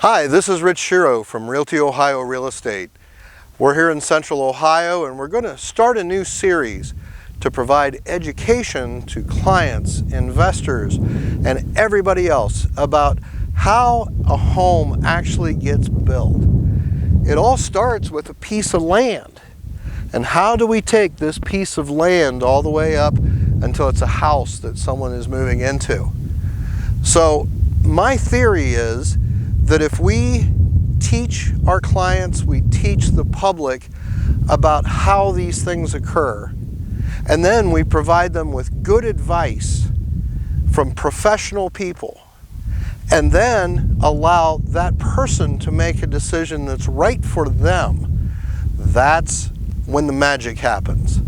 Hi, this is Rich Shearrow from RealtyOhio Real Estate. We're here in Central Ohio and we're going to start a new series to provide education to clients, investors, and everybody else about how a home actually gets built. It all starts with a piece of land. And how do we take this piece of land all the way up until it's a house that someone is moving into? So my theory is that if we teach our clients, we teach the public about how these things occur, and then we provide them with good advice from professional people, and then allow that person to make a decision that's right for them, that's when the magic happens.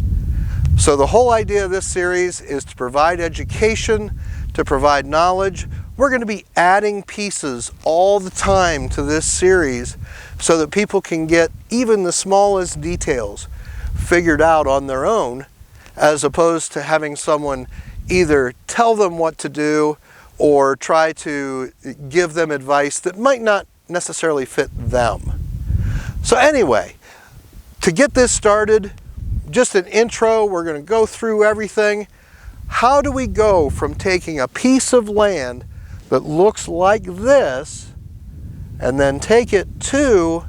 So the whole idea of this series is to provide education, to provide knowledge. We're going to be adding pieces all the time to this series so that people can get even the smallest details figured out on their own, as opposed to having someone either tell them what to do or try to give them advice that might not necessarily fit them. So anyway, to get this started, just an intro, we're going to go through everything. How do we go from taking a piece of land that looks like this and then take it to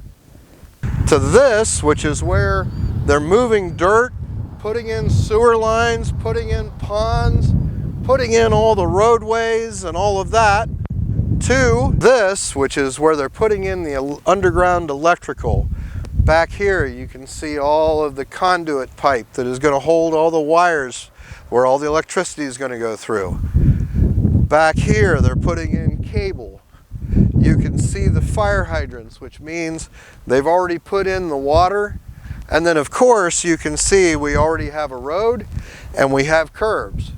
this, which is where they're moving dirt, putting in sewer lines, putting in ponds, putting in all the roadways and all of that, to this, which is where they're putting in the underground electrical. Back here you can see all of the conduit pipe that is going to hold all the wires where all the electricity is going to go through. Back here they're putting in cable. You can see the fire hydrants, which means they've already put in the water. And then of course you can see we already have a road and we have curbs.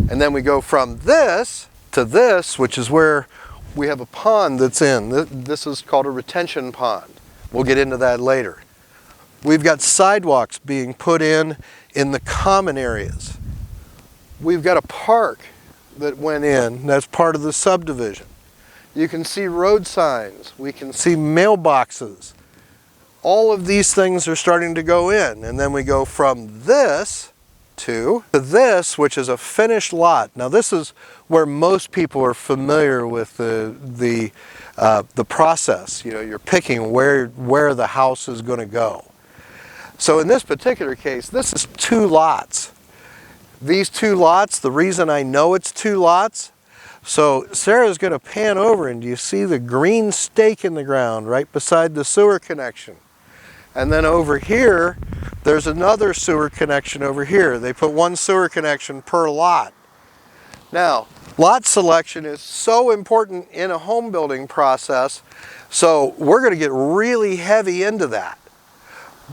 And then we go from this to this, which is where we have a pond that's in. This is called a retention pond. We'll get into that later. We've got sidewalks being put in the common areas. We've got a park that went in, that's part of the subdivision. You can see road signs, we can see mailboxes. All of these things are starting to go in, and then we go from this to this, which is a finished lot. Now this is where most people are familiar with the process. You know, you're picking where the house is going to go. So in this particular case, this is two lots. These two lots, the reason I know it's two lots, so Sarah's going to pan over and you see the green stake in the ground right beside the sewer connection. And then over here, there's another sewer connection over here. They put one sewer connection per lot. Now, lot selection is so important in a home building process, so we're going to get really heavy into that.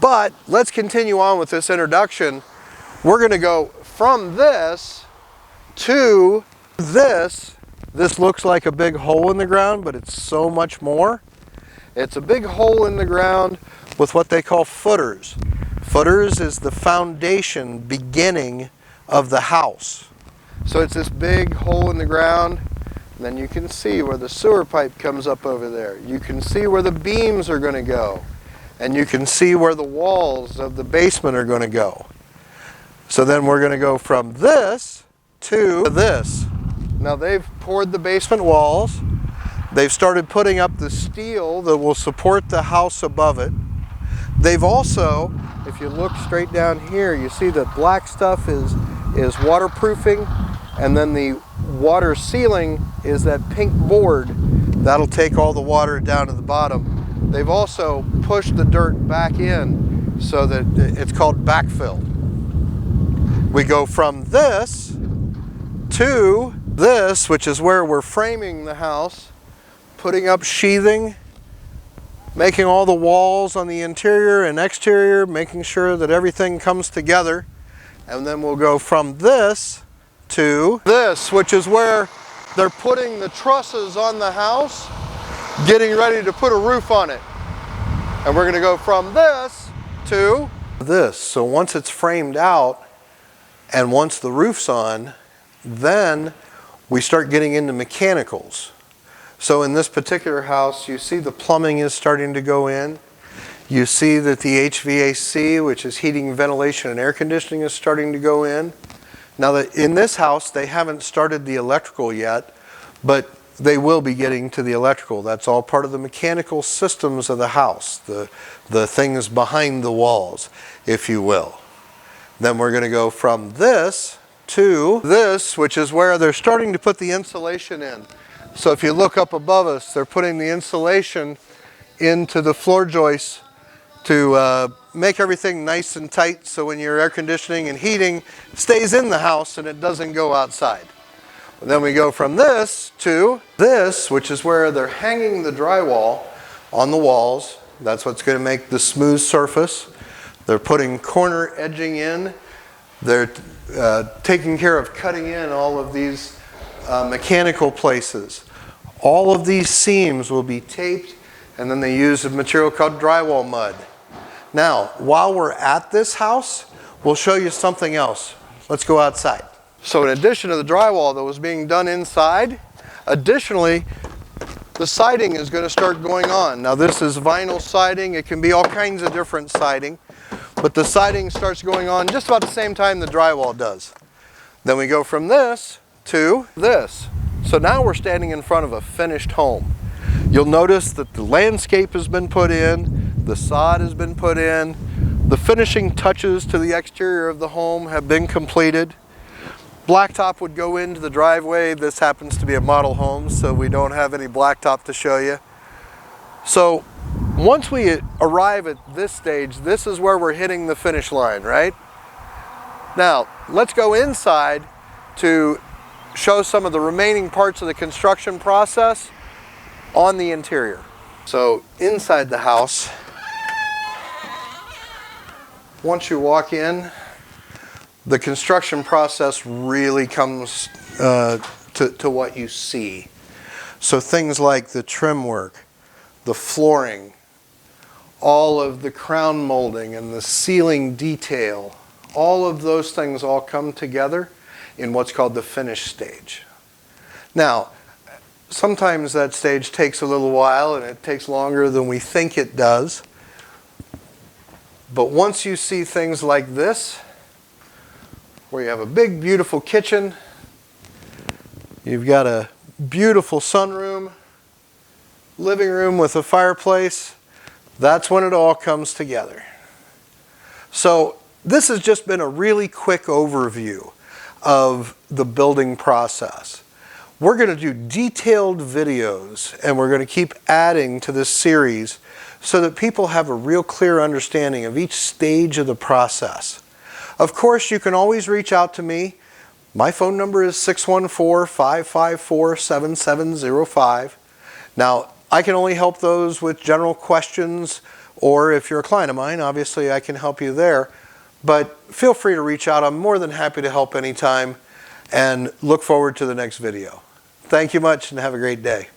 But let's continue on with this introduction. We're going to go from this to this. This looks like a big hole in the ground, but it's so much more. It's a big hole in the ground with what they call footers. Footers is the foundation beginning of the house. So it's this big hole in the ground, and then you can see where the sewer pipe comes up over there. You can see where the beams are going to go, and you can see where the walls of the basement are going to go. So then we're going to go from this to this. Now they've poured the basement walls. They've started putting up the steel that will support the house above it. They've also, if you look straight down here, you see that black stuff is waterproofing, and then the water ceiling is that pink board. That'll take all the water down to the bottom. They've also pushed the dirt back in so that it's called backfill. We go from this to this, which is where we're framing the house, putting up sheathing, making all the walls on the interior and exterior, making sure that everything comes together. And then we'll go from this to this, which is where they're putting the trusses on the house, getting ready to put a roof on it. And we're going to go from this to this. So once it's framed out and once the roof's on, then we start getting into mechanicals. So in this particular house, you see the plumbing is starting to go in. You see that the HVAC, which is heating, ventilation, and air conditioning, is starting to go in. Now that in this house, they haven't started the electrical yet, but they will be getting to the electrical. That's all part of the mechanical systems of the house, the things behind the walls, if you will. Then we're going to go from this to this, which is where they're starting to put the insulation in. So if you look up above us, they're putting the insulation into the floor joists to make everything nice and tight, so when your air conditioning and heating stays in the house and it doesn't go outside. Then we go from this to this, which is where they're hanging the drywall on the walls. That's what's going to make the smooth surface. They're putting corner edging in. They're taking care of cutting in all of these mechanical places. All of these seams will be taped, and then they use a material called drywall mud. Now, while we're at this house, we'll show you something else. Let's go outside. So in addition to the drywall that was being done inside, additionally, the siding is going to start going on. Now this is vinyl siding. It can be all kinds of different siding, but the siding starts going on just about the same time the drywall does. Then we go from this to this. So now we're standing in front of a finished home. You'll notice that the landscape has been put in, the sod has been put in, the finishing touches to the exterior of the home have been completed. Blacktop would go into the driveway. This happens to be a model home, so we don't have any blacktop to show you. So once we arrive at this stage, this is where we're hitting the finish line, right? Now, let's go inside to show some of the remaining parts of the construction process on the interior. So inside the house, once you walk in, the construction process really comes to what you see. So things like the trim work, the flooring, all of the crown molding and the ceiling detail, all of those things all come together in what's called the finish stage. Now, sometimes that stage takes a little while and it takes longer than we think it does. But once you see things like this, where you have a big, beautiful kitchen, you've got a beautiful sunroom, living room with a fireplace, that's when it all comes together. So this has just been a really quick overview of the building process. We're going to do detailed videos, and we're going to keep adding to this series so that people have a real clear understanding of each stage of the process. Of course, you can always reach out to me. My phone number is 614-554-7705. Now, I can only help those with general questions, or if you're a client of mine, obviously I can help you there. But feel free to reach out. I'm more than happy to help anytime, and look forward to the next video. Thank you much and have a great day.